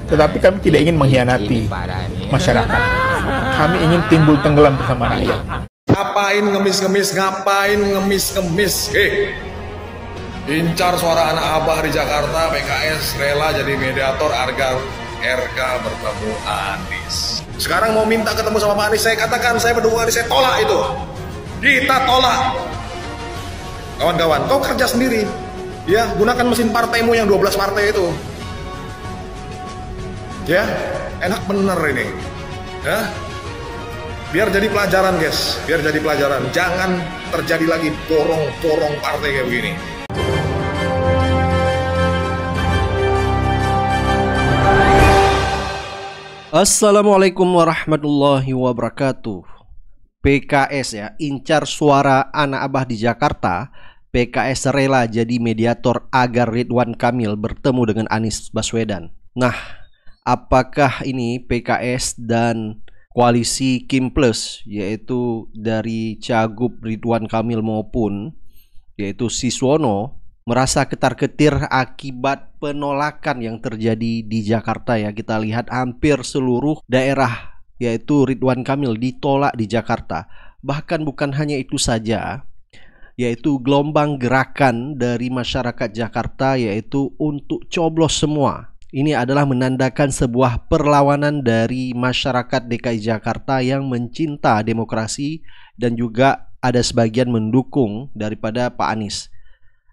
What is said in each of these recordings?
Tetapi kami tidak ingin mengkhianati masyarakat. Kami ingin timbul tenggelam bersama rakyat. Ngapain ngemis-ngemis, ngapain ngemis-ngemis? Incar suara anak abah di Jakarta, PKS rela jadi mediator agar RK bertemu Anies. Sekarang mau minta ketemu sama Pak Anies, saya katakan saya mendukung Anies, saya tolak itu. Kita tolak. Kawan-kawan, kau kerja sendiri. Ya, gunakan mesin partaimu yang 12 partai itu. Ya, enak bener ini. Ya. Biar jadi pelajaran, guys. Biar jadi pelajaran. Jangan terjadi lagi borong-borong partai kayak begini. Assalamualaikum warahmatullahi wabarakatuh. PKS ya, incar suara anak abah di Jakarta. PKS rela jadi mediator agar Ridwan Kamil bertemu dengan Anies Baswedan. Nah, apakah ini PKS dan koalisi Kim Plus, yaitu dari Cagup Ridwan Kamil maupun yaitu Siswono, merasa ketar-ketir akibat penolakan yang terjadi di Jakarta ya. Kita lihat hampir seluruh daerah yaitu Ridwan Kamil ditolak di Jakarta. Bahkan bukan hanya itu saja, yaitu gelombang gerakan dari masyarakat Jakarta yaitu untuk coblos semua. Ini adalah menandakan sebuah perlawanan dari masyarakat DKI Jakarta yang mencinta demokrasi dan juga ada sebagian mendukung daripada Pak Anies.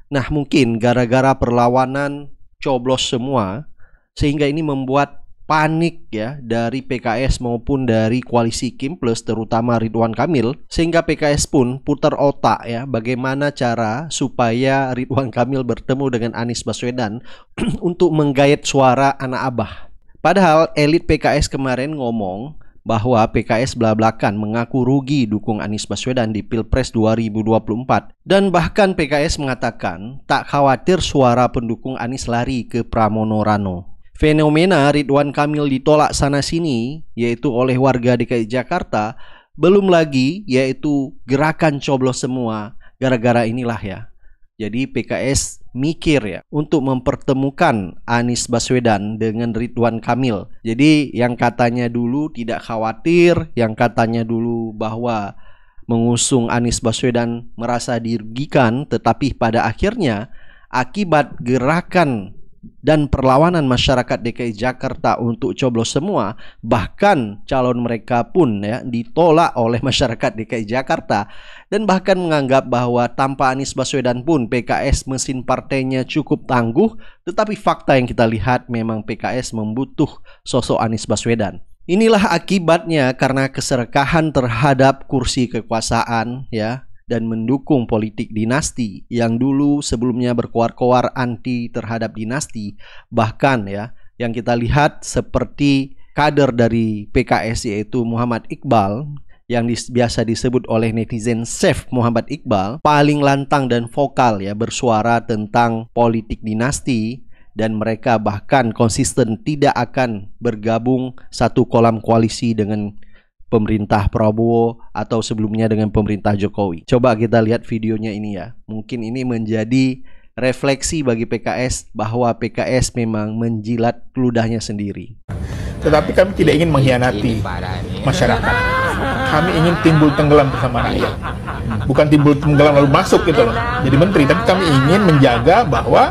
Nah, mungkin gara-gara perlawanan coblos semua sehingga ini membuat panik ya dari PKS maupun dari koalisi Kim Plus, terutama Ridwan Kamil, sehingga PKS pun putar otak ya bagaimana cara supaya Ridwan Kamil bertemu dengan Anies Baswedan untuk menggait suara anak abah. Padahal elit PKS kemarin ngomong bahwa PKS belak-belakan mengaku rugi dukung Anies Baswedan di Pilpres 2024. Dan bahkan PKS mengatakan tak khawatir suara pendukung Anies lari ke Pramono Rano. Fenomena Ridwan Kamil ditolak sana-sini yaitu oleh warga DKI Jakarta, belum lagi yaitu gerakan coblos semua gara-gara inilah ya. Jadi PKS mikir ya untuk mempertemukan Anies Baswedan dengan Ridwan Kamil. Jadi yang katanya dulu tidak khawatir, yang katanya dulu bahwa mengusung Anies Baswedan merasa dirugikan, tetapi pada akhirnya akibat gerakan dan perlawanan masyarakat DKI Jakarta untuk coblos semua, bahkan calon mereka pun ya ditolak oleh masyarakat DKI Jakarta, dan bahkan menganggap bahwa tanpa Anies Baswedan pun PKS mesin partainya cukup tangguh. Tetapi fakta yang kita lihat memang PKS membutuh sosok Anies Baswedan. Inilah akibatnya karena keserakahan terhadap kursi kekuasaan ya, dan mendukung politik dinasti yang dulu sebelumnya berkoar-koar anti terhadap dinasti. Bahkan ya yang kita lihat seperti kader dari PKS yaitu Muhammad Iqbal yang biasa disebut oleh netizen Chef Muhammad Iqbal, paling lantang dan vokal ya bersuara tentang politik dinasti, dan mereka bahkan konsisten tidak akan bergabung satu kolam koalisi dengan pemerintah Prabowo atau sebelumnya dengan pemerintah Jokowi. Coba kita lihat videonya ini ya. Mungkin ini menjadi refleksi bagi PKS bahwa PKS memang menjilat ludahnya sendiri. Tetapi kami tidak ingin mengkhianati masyarakat. Kami ingin timbul tenggelam bersama rakyat. Bukan timbul tenggelam lalu masuk gitu loh jadi menteri, tapi kami ingin menjaga bahwa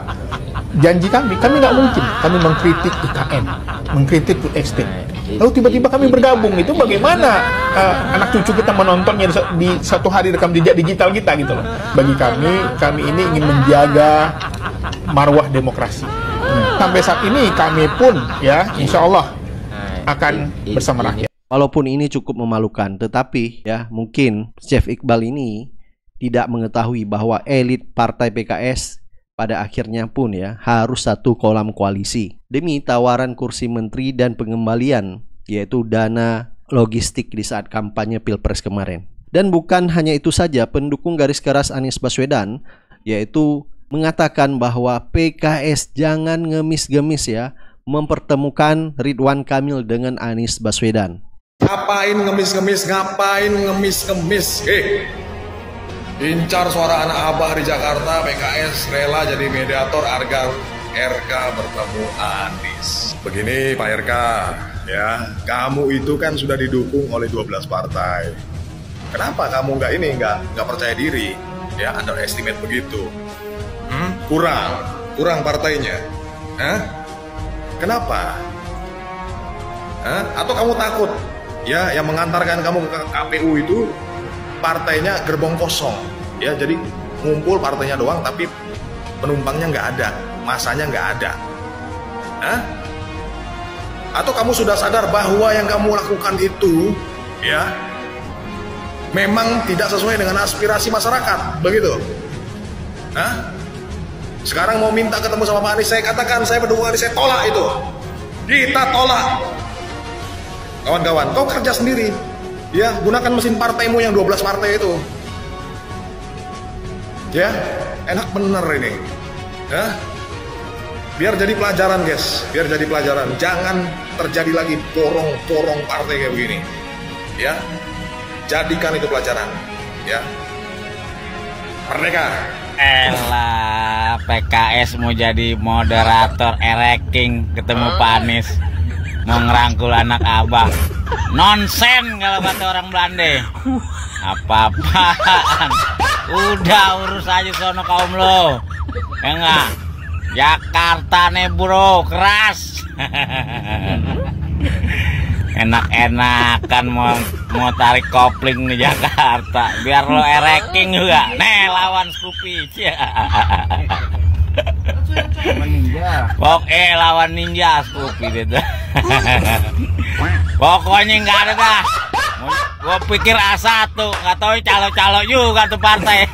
janji kami nggak mungkin kami mengkritik IKN, mengkritik food estate, lalu tiba-tiba kami bergabung. Itu bagaimana anak cucu kita menontonnya di satu hari rekam jejak digital kita gitu loh. Bagi kami ini ingin menjaga marwah demokrasi. Sampai saat ini kami pun ya insya Allah akan bersama rakyat. Walaupun ini cukup memalukan, tetapi ya mungkin Chef Iqbal ini tidak mengetahui bahwa elit partai PKS pada akhirnya pun ya harus satu kolam koalisi demi tawaran kursi menteri dan pengembalian yaitu dana logistik di saat kampanye Pilpres kemarin. Dan bukan hanya itu saja, pendukung garis keras Anies Baswedan yaitu mengatakan bahwa PKS jangan ngemis-gemis ya mempertemukan Ridwan Kamil dengan Anies Baswedan. Ngapain ngemis-ngemis, ngapain ngemis-ngemis? Incar suara anak abah di Jakarta, PKS rela jadi mediator agar RK bertemu Anies. Begini Pak RK, ya, kamu itu kan sudah didukung oleh 12 partai. Kenapa kamu nggak percaya diri? Ya, underestimate begitu. Kurang partainya. Hah? Kenapa? Hah? Atau kamu takut? Ya, yang mengantarkan kamu ke KPU itu partainya gerbong kosong. Ya, jadi ngumpul partainya doang, tapi penumpangnya nggak ada, masanya nggak ada. Hah? Atau kamu sudah sadar bahwa yang kamu lakukan itu, ya, memang tidak sesuai dengan aspirasi masyarakat, begitu? Hah? Sekarang mau minta ketemu sama Pak Anies, saya katakan saya mendukung Anies, saya tolak itu. Kita tolak. Kawan-kawan, kau kerja sendiri. Ya, gunakan mesin partaimu yang 12 partai itu. Ya, enak bener ini. Ya. Biar jadi pelajaran, guys. Biar jadi pelajaran. Jangan terjadi lagi borong-borong partai kayak begini. Ya. Jadikan itu pelajaran. Ya. Merdeka. Elah, PKS mau jadi moderator ereking ketemu Pak Anies, mau ngerangkul anak abah. Nonsen kalau kata orang Belanda. Apa-apaan. Udah urus aja sono kaum lo. Ya enggak? Jakarta nih bro, keras. Enak-enakan mau tarik kopling di Jakarta biar lo ereking juga. Nih lawan Scoopy. Lawan ninja Scoopy gitu. Pokoknya nggak ada dah. Gua pikir A1, nggak tahu calo-calo juga tuh partai.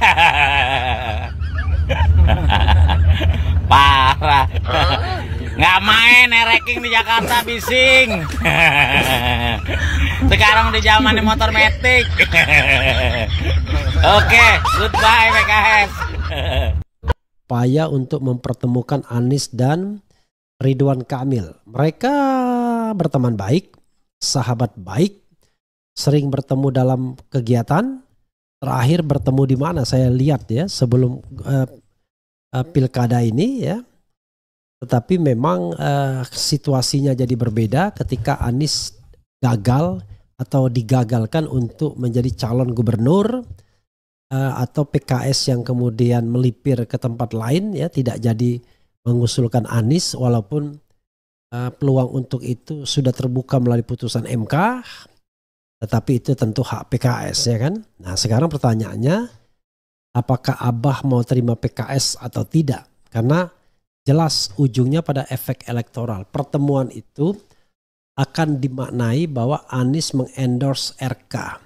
Parah. Nggak main ereking di Jakarta bising. Sekarang di zaman motor metik. Oke, goodbye PKS. Upaya untuk mempertemukan Anies dan Ridwan Kamil. Mereka berteman baik, sahabat baik, sering bertemu dalam kegiatan. Terakhir bertemu di mana saya lihat ya sebelum pilkada ini ya. Tetapi memang situasinya jadi berbeda ketika Anies gagal atau digagalkan untuk menjadi calon gubernur, atau PKS yang kemudian melipir ke tempat lain ya, tidak jadi mengusulkan Anies walaupun peluang untuk itu sudah terbuka melalui putusan MK, tetapi itu tentu hak PKS ya kan. Nah sekarang pertanyaannya, apakah Abah mau terima PKS atau tidak? Karena jelas ujungnya pada efek elektoral. Pertemuan itu akan dimaknai bahwa Anies mengendorse RK.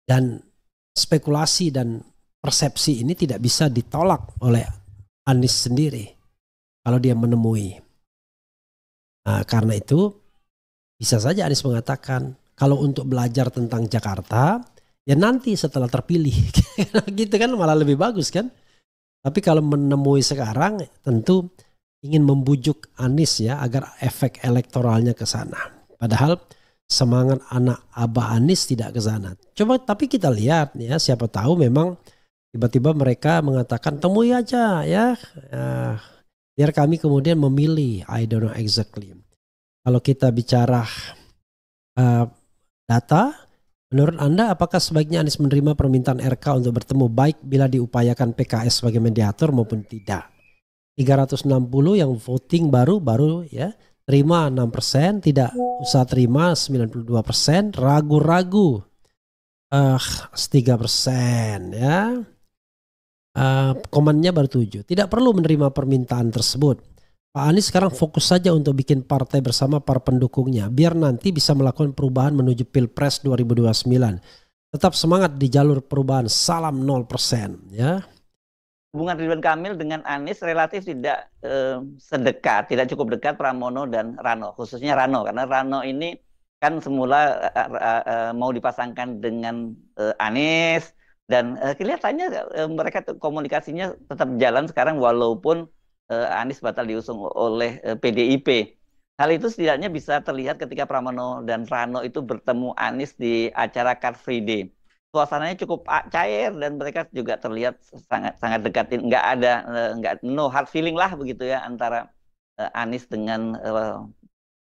Dan spekulasi dan persepsi ini tidak bisa ditolak oleh Anies sendiri kalau dia menemui. Nah, karena itu bisa saja Anies mengatakan kalau untuk belajar tentang Jakarta ya nanti setelah terpilih. Gitu kan malah lebih bagus kan. Tapi kalau menemui sekarang tentu ingin membujuk Anies ya agar efek elektoralnya ke sana. Padahal semangat anak Abah Anies tidak ke sana. Coba tapi kita lihat ya, siapa tahu memang tiba-tiba mereka mengatakan temui aja ya. Biar kami kemudian memilih. I don't know exactly. Kalau kita bicara data, menurut Anda apakah sebaiknya Anies menerima permintaan RK untuk bertemu baik bila diupayakan PKS sebagai mediator maupun tidak? 360 yang voting baru ya, terima 6%, tidak usah terima 92%, ragu-ragu 3% ya. Komannya baru 7. Tidak perlu menerima permintaan tersebut. Pak Anies sekarang fokus saja untuk bikin partai bersama para pendukungnya, biar nanti bisa melakukan perubahan menuju Pilpres 2029. Tetap semangat di jalur perubahan, salam 0% ya. Hubungan Ridwan Kamil dengan Anies relatif tidak sedekat, tidak cukup dekat Pramono dan Rano, khususnya Rano, karena Rano ini kan semula mau dipasangkan dengan Anies, dan kelihatannya mereka komunikasinya tetap jalan sekarang walaupun Anies batal diusung oleh PDIP. Hal itu setidaknya bisa terlihat ketika Pramono dan Rano itu bertemu Anies di acara Car Free Day. suasananya cukup cair dan mereka juga terlihat sangat dekatin, nggak ada no hard feeling lah begitu ya antara Anies dengan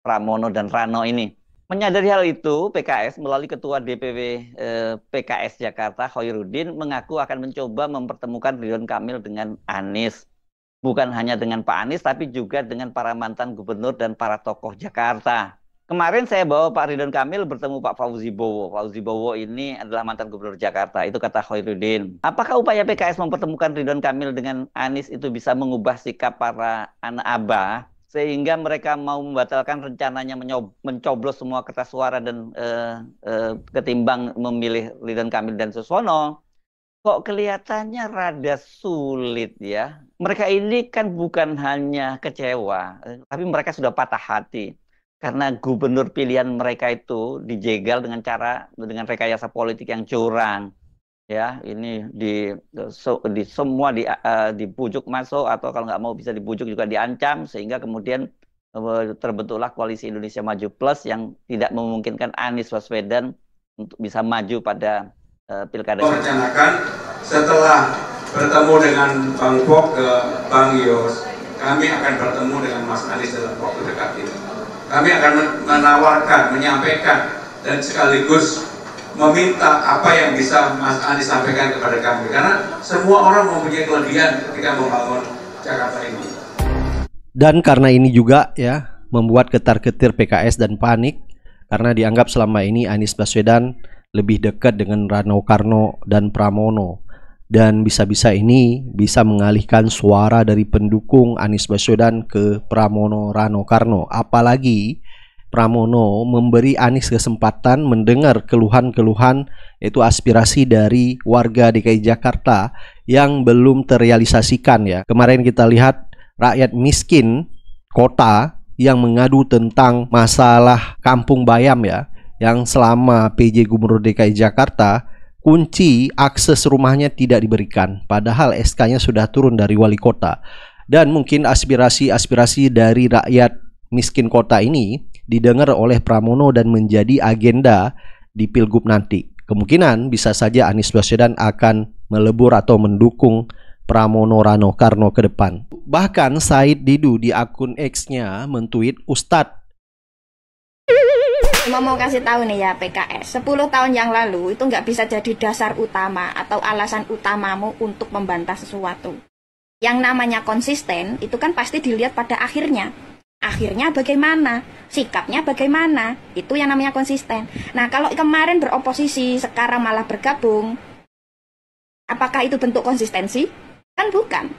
Pramono dan Rano ini. Menyadari hal itu, PKS melalui Ketua DPW PKS Jakarta, Khoirudin, mengaku akan mencoba mempertemukan Ridwan Kamil dengan Anies. Bukan hanya dengan Pak Anies, tapi juga dengan para mantan gubernur dan para tokoh Jakarta. Kemarin saya bawa Pak Ridwan Kamil bertemu Pak Fauzi Bowo. Fauzi Bowo ini adalah mantan gubernur Jakarta, itu kata Khoirudin. Apakah upaya PKS mempertemukan Ridwan Kamil dengan Anies itu bisa mengubah sikap para anak abah, sehingga mereka mau membatalkan rencananya mencoblos semua kertas suara dan ketimbang memilih Ridwan Kamil dan Suswono? Kok kelihatannya rada sulit ya. Mereka ini kan bukan hanya kecewa, tapi mereka sudah patah hati. Karena gubernur pilihan mereka itu dijegal dengan rekayasa politik yang curang. Ya, ini semua dibujuk masuk, atau kalau nggak mau bisa dibujuk juga diancam, sehingga kemudian terbentuklah Koalisi Indonesia Maju Plus yang tidak memungkinkan Anies Baswedan untuk bisa maju pada pilkada. Merencanakan setelah bertemu dengan Bang Pok ke Bang Yos, kami akan bertemu dengan Mas Anies dalam waktu dekat ini. Kami akan menawarkan, menyampaikan, dan sekaligus meminta apa yang bisa Mas Anies sampaikan kepada kami. Karena semua orang mempunyai kelebihan ketika membangun Jakarta ini. Dan karena ini juga ya membuat ketar-ketir PKS dan panik, karena dianggap selama ini Anies Baswedan lebih dekat dengan Rano Karno dan Pramono, dan bisa-bisa ini bisa mengalihkan suara dari pendukung Anies Baswedan ke Pramono Rano Karno. Apalagi Pramono memberi Anies kesempatan mendengar keluhan-keluhan, yaitu aspirasi dari warga DKI Jakarta yang belum terrealisasikan ya. Kemarin kita lihat rakyat miskin kota yang mengadu tentang masalah kampung bayam ya, yang selama PJ Gubernur DKI Jakarta kunci akses rumahnya tidak diberikan, padahal SK-nya sudah turun dari wali kota. Dan mungkin aspirasi-aspirasi dari rakyat miskin kota ini didengar oleh Pramono dan menjadi agenda di Pilgub nanti. Kemungkinan bisa saja Anies Baswedan akan melebur atau mendukung Pramono Rano Karno ke depan. Bahkan Said Didu di akun X-nya mentweet, Ustadz, mau kasih tahu nih ya PKS, 10 tahun yang lalu itu nggak bisa jadi dasar utama atau alasan utamamu untuk membantah sesuatu. Yang namanya konsisten itu kan pasti dilihat pada akhirnya. Akhirnya bagaimana? Sikapnya bagaimana? Itu yang namanya konsisten. Nah, kalau kemarin beroposisi, sekarang malah bergabung, apakah itu bentuk konsistensi? Kan bukan.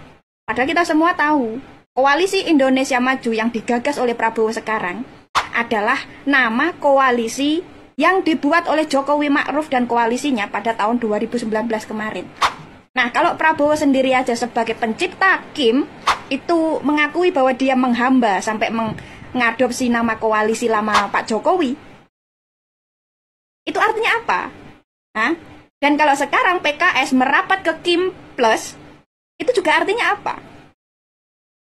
Padahal kita semua tahu, Koalisi Indonesia Maju yang digagas oleh Prabowo sekarang adalah nama koalisi yang dibuat oleh Jokowi Ma'ruf dan koalisinya pada tahun 2019 kemarin. Nah, kalau Prabowo sendiri aja sebagai pencipta KIM itu mengakui bahwa dia menghamba sampai mengadopsi nama koalisi lama Pak Jokowi, itu artinya apa? Hah? Dan kalau sekarang PKS merapat ke KIM Plus, itu juga artinya apa?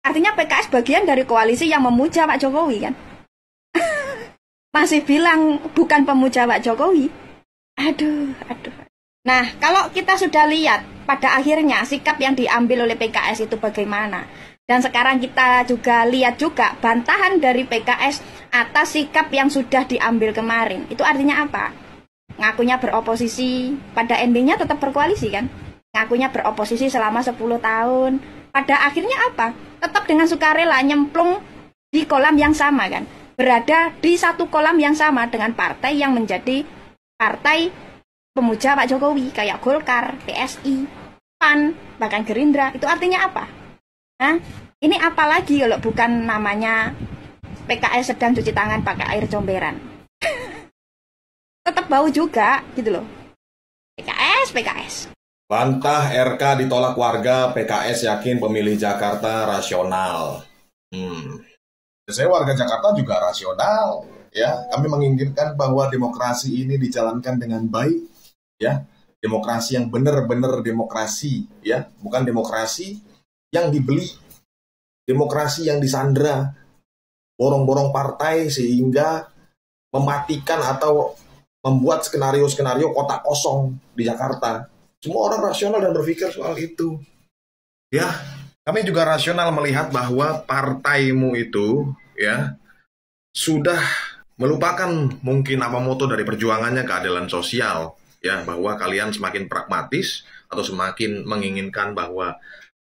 Artinya PKS bagian dari koalisi yang memuja Pak Jokowi kan? Masih bilang bukan pemuja Pak Jokowi. Aduh. Nah, kalau kita sudah lihat pada akhirnya sikap yang diambil oleh PKS itu bagaimana, dan sekarang kita juga lihat juga bantahan dari PKS atas sikap yang sudah diambil kemarin, itu artinya apa? Ngakunya beroposisi, pada endingnya tetap berkoalisi kan? Ngakunya beroposisi selama 10 tahun, pada akhirnya apa? Tetap dengan sukarela nyemplung di kolam yang sama kan? Berada di satu kolam yang sama dengan partai yang menjadi partai pemuja Pak Jokowi, kayak Golkar, PSI, PAN, bahkan Gerindra. Itu artinya apa? Hah? Ini apa lagi kalau bukan namanya PKS sedang cuci tangan pakai air comberan? Tetap bau juga gitu loh. PKS. Bantah RK ditolak warga, PKS yakin pemilih Jakarta rasional. Saya warga Jakarta juga rasional, ya. Kami menginginkan bahwa demokrasi ini dijalankan dengan baik, ya. Demokrasi yang benar-benar demokrasi, ya. Bukan demokrasi yang dibeli, demokrasi yang disandra, borong-borong partai sehingga mematikan atau membuat skenario-skenario kota kosong di Jakarta. Semua orang rasional dan berpikir soal itu. Ya, kami juga rasional melihat bahwa partaimu itu ya sudah melupakan mungkin apa moto dari perjuangannya keadilan sosial, ya, bahwa kalian semakin pragmatis atau semakin menginginkan bahwa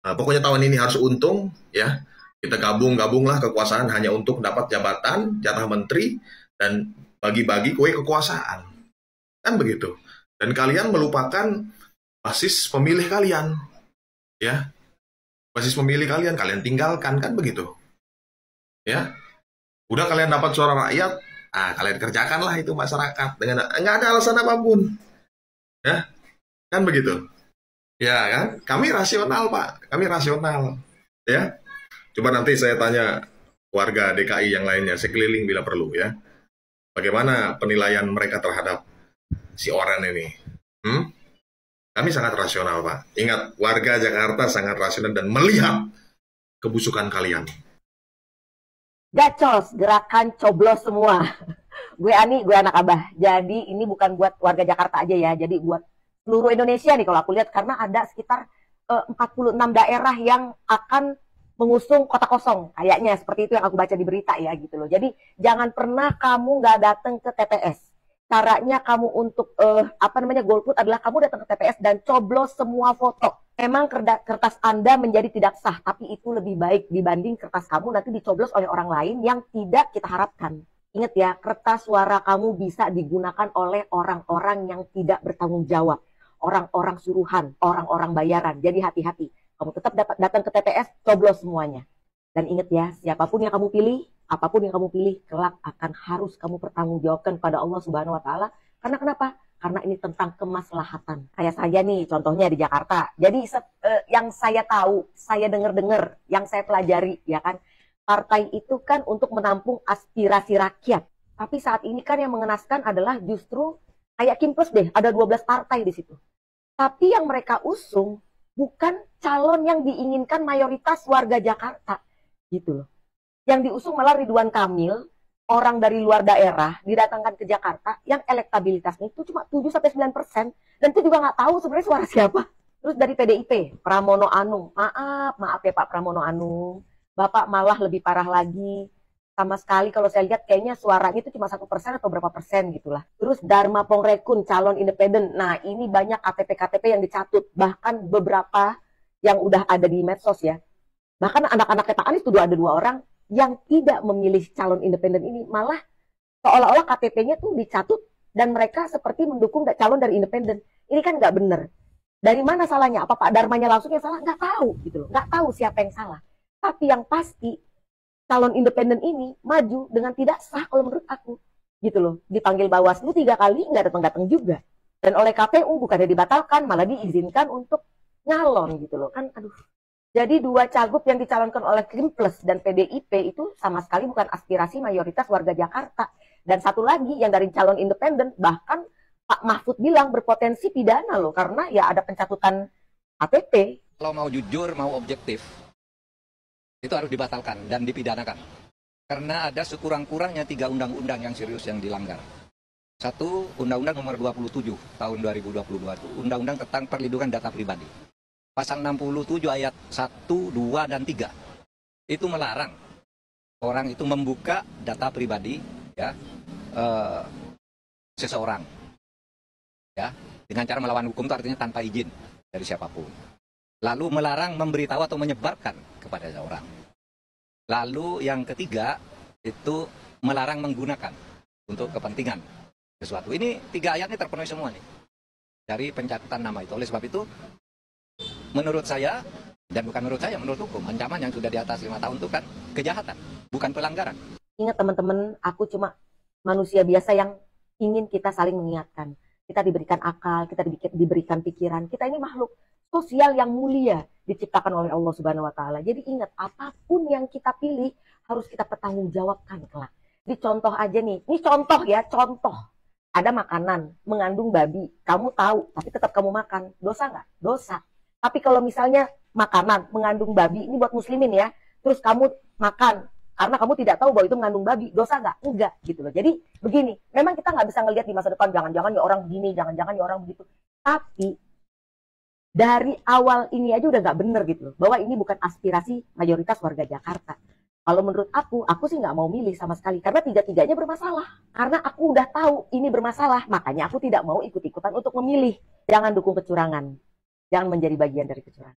pokoknya tahun ini harus untung, ya, kita gabunglah kekuasaan hanya untuk dapat jabatan, jatah menteri, dan bagi-bagi kue kekuasaan, kan begitu. Dan kalian melupakan basis pemilih kalian, ya, basis pemilih kalian tinggalkan, kan begitu, ya. Udah kalian dapat suara rakyat, kalian kerjakanlah itu masyarakat dengan nggak ada alasan apapun, ya, kan begitu, ya kan? Kami rasional, Pak, kami rasional, ya. Coba nanti saya tanya warga DKI yang lainnya, sekeliling bila perlu, ya, bagaimana penilaian mereka terhadap si Oren ini? Kami sangat rasional, Pak. Ingat, warga Jakarta sangat rasional dan melihat kebusukan kalian. Gacos, gerakan coblos semua. Gue Ani, gue anak Abah. Jadi ini bukan buat warga Jakarta aja ya. Jadi buat seluruh Indonesia nih kalau aku lihat. Karena ada sekitar 46 daerah yang akan mengusung kota kosong. Kayaknya seperti itu yang aku baca di berita ya gitu loh. Jadi jangan pernah kamu nggak datang ke TPS. Caranya kamu untuk golput adalah kamu datang ke TPS dan coblos semua foto. Memang kertas Anda menjadi tidak sah, tapi itu lebih baik dibanding kertas kamu nanti dicoblos oleh orang lain yang tidak kita harapkan. Ingat ya, kertas suara kamu bisa digunakan oleh orang-orang yang tidak bertanggung jawab, orang-orang suruhan, orang-orang bayaran. Jadi hati-hati. Kamu tetap datang ke TPS, coblos semuanya. Dan ingat ya, siapapun yang kamu pilih, apapun yang kamu pilih, kelak akan harus kamu pertanggungjawabkan pada Allah Subhanahu wa Ta'ala. Karena kenapa? Karena ini tentang kemaslahatan. Kayak saya nih, contohnya di Jakarta. Jadi yang saya tahu, saya dengar-dengar, yang saya pelajari, ya kan, partai itu kan untuk menampung aspirasi rakyat. Tapi saat ini kan yang mengenaskan adalah justru kayak Kim Plus deh, ada 12 partai di situ. Tapi yang mereka usung bukan calon yang diinginkan mayoritas warga Jakarta, gitu loh. Yang diusung malah Ridwan Kamil, orang dari luar daerah didatangkan ke Jakarta yang elektabilitasnya itu cuma 7-9%, dan itu juga nggak tahu sebenarnya suara siapa. Terus dari PDIP, Pramono Anung, maaf ya Pak Pramono Anung, Bapak malah lebih parah lagi. Sama sekali kalau saya lihat kayaknya suaranya itu cuma 1% atau berapa persen gitulah. Terus Dharma Pongrekun, calon independen. Nah ini banyak KTP-KTP yang dicatut, bahkan beberapa yang udah ada di medsos ya. Bahkan anak-anaknya Pak Anies itu ada 2 orang yang tidak memilih calon independen ini, malah seolah-olah KTP-nya tuh dicatut dan mereka seperti mendukung calon dari independen. Ini kan nggak benar. Dari mana salahnya? Apa Pak Dharmanya langsung yang salah? Nggak tahu gitu loh. Nggak tahu siapa yang salah. Tapi yang pasti calon independen ini maju dengan tidak sah kalau menurut aku. Gitu loh. Dipanggil Bawaslu 3 kali nggak datang-datang juga. Dan oleh KPU bukannya dibatalkan, malah diizinkan untuk nyalon gitu loh. Kan aduh. Jadi 2 cagup yang dicalonkan oleh Kim Plus dan PDIP itu sama sekali bukan aspirasi mayoritas warga Jakarta. Dan satu lagi yang dari calon independen, bahkan Pak Mahfud bilang berpotensi pidana loh, karena ya ada pencatutan KTP. Kalau mau jujur, mau objektif, itu harus dibatalkan dan dipidanakan. Karena ada sekurang-kurangnya 3 undang-undang yang serius yang dilanggar. 1, Undang-Undang Nomor 27 tahun 2022, Undang-Undang tentang Perlindungan Data Pribadi. Pasal 67 ayat 1, 2, dan 3 itu melarang orang itu membuka data pribadi ya seseorang ya dengan cara melawan hukum, itu artinya tanpa izin dari siapapun. Lalu melarang memberitahu atau menyebarkan kepada seseorang. Lalu yang ketiga itu melarang menggunakan untuk kepentingan sesuatu. Ini 3 ayatnya terpenuhi semua nih dari pencatatan nama itu. Oleh sebab itu menurut saya, dan bukan menurut saya, menurut hukum, ancaman yang sudah di atas 5 tahun itu kan kejahatan, bukan pelanggaran. Ingat teman-teman, aku cuma manusia biasa yang ingin kita saling mengingatkan. Kita diberikan akal, kita diberikan pikiran. Kita ini makhluk sosial yang mulia, diciptakan oleh Allah Subhanahu wa Ta'ala. Jadi ingat, apapun yang kita pilih harus kita pertanggungjawabkan kelak. Di contoh aja nih, ini contoh ya, contoh. Ada makanan mengandung babi, kamu tahu, tapi tetap kamu makan. Dosa nggak? Dosa. Tapi kalau misalnya makanan mengandung babi, ini buat muslimin ya, terus kamu makan, karena kamu tidak tahu bahwa itu mengandung babi, dosa nggak? Enggak gitu loh. Jadi begini, memang kita nggak bisa ngelihat di masa depan, jangan-jangan ya orang begini, jangan-jangan ya orang begitu. Tapi dari awal ini aja udah nggak bener gitu loh, bahwa ini bukan aspirasi mayoritas warga Jakarta. Kalau menurut aku sih nggak mau milih sama sekali, karena tiga-tiganya bermasalah. Karena aku udah tahu ini bermasalah, makanya aku tidak mau ikut-ikutan untuk memilih. Jangan dukung kecurangan, jangan menjadi bagian dari kecurangan.